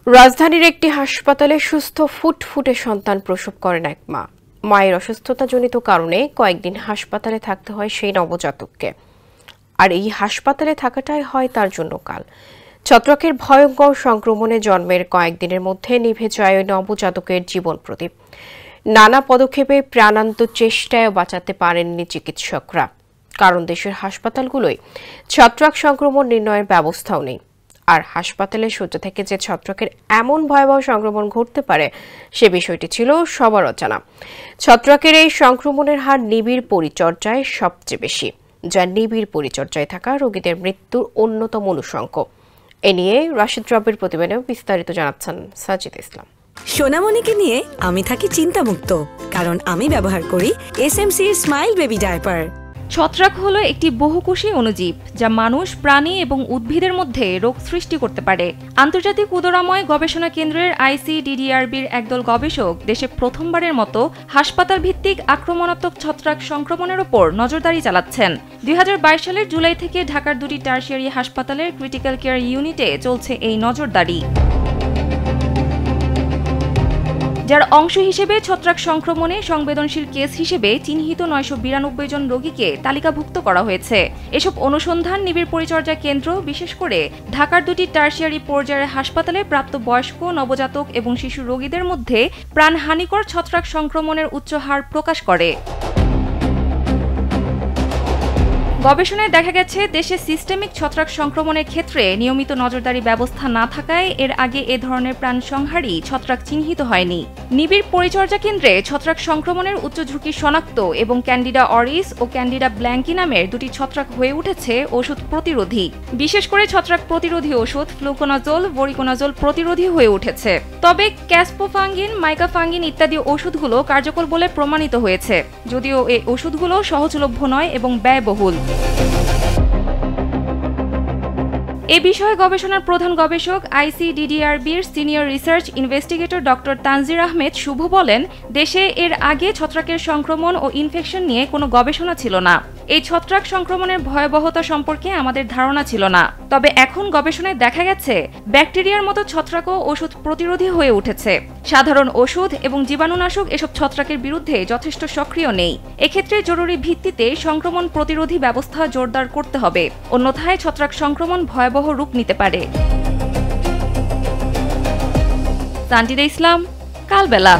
রাজধানীর একটি হাসপাতালে সুস্থ ফুটফুটে সন্তান প্রসব করেন এক মা। মায়ের অসুস্থতাজনিত কারণে কয়েকদিন হাসপাতালে থাকতে হয় সেই নবজাতককে। আর এই হাসপাতালে থাকাটাই হয় তার জন্য কাল। ছত্রাকের ভয়ঙ্কর সংক্রমণে জন্মের কয়েকদিনের মধ্যে নিভে যায় ওই নবজাতকের জীবন প্রদীপ। নানা পদক্ষেপে প্রাণান্ত চেষ্টায় বাঁচাতে পারেননি চিকিৎসকরা, কারণ দেশের হাসপাতালগুলোয় ছত্রাক সংক্রমণ নির্ণয়ের ব্যবস্থাও নেই। আর হাসপাতালের শয্যা থেকে যে ছত্রাকের এমন ভয়াবহ সংক্রমণ ঘটতে পারে সে বিষয়টি ছিল সবার অজানা। ছত্রাকের এই সংক্রমণের হার নিবিড় পরিচর্যায় সবচেয়ে বেশি, যা নিবিড় পরিচর্যায় থাকা রোগীদের মৃত্যুর অন্যতম অনুষঙ্গ। এ নিয়ে রাশিদ রবের প্রতিবেদনে বিস্তারিত জানাচ্ছেন সাজিদ ইসলাম। সোনামণিকে নিয়ে আমি থাকি চিন্তামুক্ত, কারণ আমি ব্যবহার করি এসএমসির স্মাইল বেবি ডায়াপার। ছত্রাক হলো একটি বহুকোষী অণুজীব যা মানুষ, প্রাণী এবং উদ্ভিদের মধ্যে রোগ সৃষ্টি করতে পারে। আন্তর্জাতিক উদরাময় গবেষণা কেন্দ্রের ICDDRBর একদল গবেষক দেশে প্রথমবারের মতো হাসপাতাল ভিত্তিক আক্রমণাত্মক ছত্রাক সংক্রমণের ওপর নজরদারি চালাচ্ছেন। 2022 সালের জুলাই থেকে ঢাকার দুটি টারশিয়ারি হাসপাতালের ক্রিটিক্যাল কেয়ার ইউনিটে চলছে এই নজরদারি, যার অংশ হিসেবে ছত্রাক সংক্রমণে সংবেদনশীল কেস হিসেবে চিহ্নিত 992 জন রোগীকে তালিকাভুক্ত করা হয়েছে। এসব অনুসন্ধান নিবিড় পরিচর্যা কেন্দ্র বিশেষ করে ঢাকার দুটি টারশিয়ারি পর্যায়ের হাসপাতালে প্রাপ্তবয়স্ক, নবজাতক এবং শিশু রোগীদের মধ্যে প্রাণহানিকর ছত্রাক সংক্রমণের উচ্চ হার প্রকাশ করে। গবেষণায় দেখা গেছে, দেশে সিস্টেমিক ছত্রাক সংক্রমণের ক্ষেত্রে নিয়মিত নজরদারি ব্যবস্থা না থাকায় এর আগে এ ধরনের প্রাণসংহারী ছত্রাক চিহ্নিত হয়নি। নিবিড় পরিচর্যা কেন্দ্রে ছত্রাক সংক্রমণের উচ্চ ঝুঁকি শনাক্ত এবং ক্যান্ডিডা অরিস ও ক্যান্ডিডা ব্ল্যাঙ্কি নামের দুটি ছত্রাক হয়ে উঠেছে ওষুধ প্রতিরোধী। বিশেষ করে ছত্রাক প্রতিরোধী ওষুধ ফ্লুকোনাজোল, ভোরিকোনাজোল প্রতিরোধী হয়ে উঠেছে। তবে ক্যাসপোফাঙ্গিন, মাইকাফাঙ্গিন ইত্যাদি ওষুধগুলো কার্যকর বলে প্রমাণিত হয়েছে, যদিও এই ওষুধগুলো সহজলভ্য নয় এবং ব্যয়বহুল। এ বিষয়ে গবেষণার প্রধান গবেষক ICDDRBর senior research investigator doctor Tanzir Ahmed Shuvo বলেন, দেশে এর আগে ছত্রাকের সংক্রমণ ও ইনফেকশন নিয়ে কোনো গবেষণা ছিল না। এই ছত্রাক সংক্রমণের ভয়াবহতা সম্পর্কে আমাদের ধারণা ছিল না। তবে এখন গবেষণায় দেখা গেছে, ব্যাকটেরিয়ার মতো ছত্রাকও ওষুধ প্রতিরোধী হয়ে উঠেছে। সাধারণ ওষুধ এবং জীবাণুনাশক এসব ছত্রাকের বিরুদ্ধে যথেষ্ট সক্রিয় নেই। এক্ষেত্রে জরুরি ভিত্তিতে সংক্রমণ প্রতিরোধী ব্যবস্থা জোরদার করতে হবে, অন্যথায় ছত্রাক সংক্রমণ ভয়াবহ রূপ নিতে পারে। সাজিদ ইসলাম, কালবেলা।